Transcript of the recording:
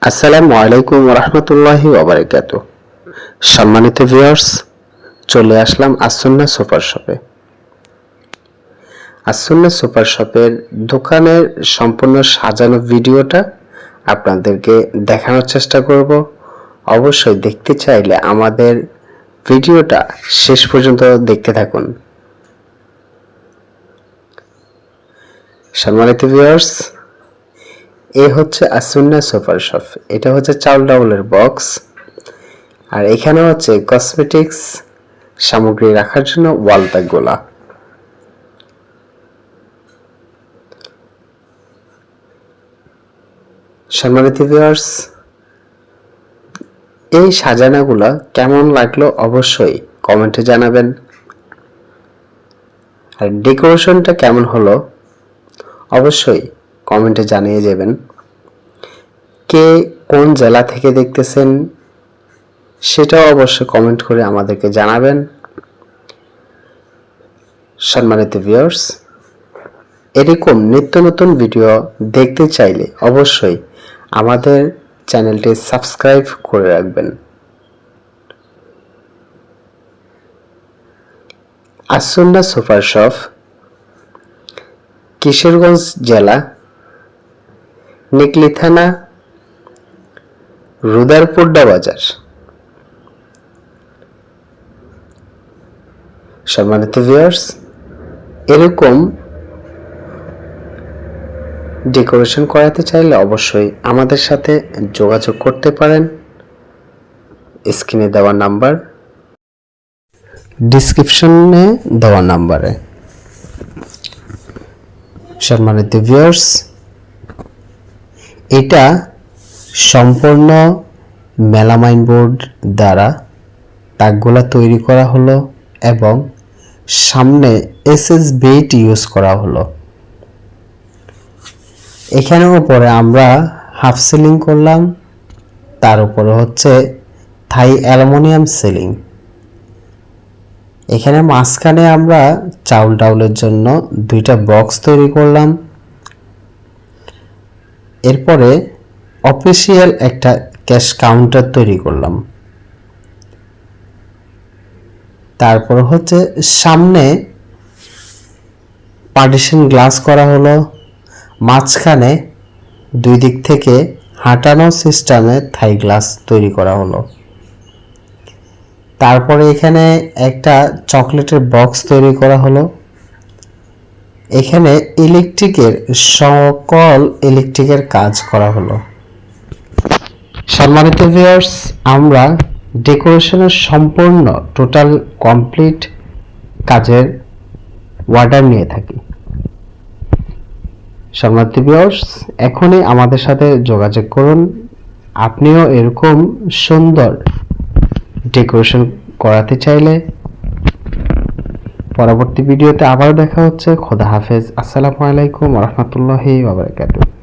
আসসালামু আলাইকুম রহমতুল্লাহি ওয়াবারাকাতুহ। সম্মানিত ভিউয়ার্স, চলে আসলাম আসুন্নাহ সুপার শপে। আসুন্নাহ সুপার শপের দোকানের সম্পূর্ণ সাজানো ভিডিওটা আপনাদেরকে দেখানোর চেষ্টা করব। অবশ্যই দেখতে চাইলে আমাদের ভিডিওটা শেষ পর্যন্ত দেখতে থাকুন। সম্মানিত ভিউয়ার্স, এ হচ্ছে আসুন্নাহ সুপার শপ। এটা হচ্ছে চাউল ডাউলের বক্স, আর এখানে হচ্ছে কসমেটিক্স সামগ্রী রাখার জন্য ওয়াল ব্যাগগুলা। সম্মানিত ভিউয়ার্স, এই সাজানাগুলা কেমন লাগলো অবশ্যই কমেন্টে জানাবেন, আর ডেকোরেশনটা কেমন হলো অবশ্যই কমেন্টে জানিয়ে যাবেন। কে কোন জেলা থেকে দেখতেছেন সেটাও অবশ্যই কমেন্ট করে আমাদেরকে জানাবেন। সম্মানিত ভিউয়ার্স, এরকম নিত্য নতুন ভিডিও দেখতে চাইলে অবশ্যই আমাদের চ্যানেলটি সাবস্ক্রাইব করে রাখবেন। আসুন্নাহ সুপার শপ, কিশোরগঞ্জ জেলা, নিকলি থানা, রুদারপুড্ডা বাজার। সম্মানিত ভিউয়ার্স, এরকম ডেকোরেশন করাতে চাইলে অবশ্যই আমাদের সাথে যোগাযোগ করতে পারেন। স্ক্রিনে দেওয়া নাম্বার, ডিসক্রিপশনে দেওয়া নাম্বারে। সম্মানিত ভিউয়ার্স, এটা সম্পূর্ণ মেলামাইন বোর্ড দ্বারা তাকগুলা তৈরি করা হলো এবং সামনে এসএস বেইট ইউজ করা হলো। এখানের উপরে আমরা হাফ সিলিং করলাম, তার উপরে হচ্ছে থাই অ্যালুমিনিয়াম সিলিং। এখানে মাঝখানে আমরা চাউল ডাউলের জন্য দুইটা বক্স তৈরি করলাম। এরপরে অফিসিয়াল একটা ক্যাশ কাউন্টার তৈরি করলাম। তারপর হচ্ছে সামনে পার্টিশন গ্লাস করা হলো, মাঝখানে দুই দিক থেকে হাঁটানো সিস্টেমে থাই গ্লাস তৈরি করা হলো। তারপরে এখানে একটা চকলেটের বক্স তৈরি করা হলো। এখানে ইলেকট্রিকের কাজ করা হলো। সম্মানিত ভিউয়ার্স, আমরা ডেকোরেশনের সম্পূর্ণ টোটাল কমপ্লিট কাজের অর্ডার নিয়ে থাকি। সম্মানিত ভিউয়ার্স, এখনই আমাদের সাথে যোগাযোগ করুন। আপনিও এরকম সুন্দর ডেকোরেশন করাতে চাইলে। পরবর্তী ভিডিওতে আবার দেখা হচ্ছে। খোদা হাফেজ। আসসালামু আলাইকুম ওয়া রাহমাতুল্লাহি ওয়া বারাকাতুহু।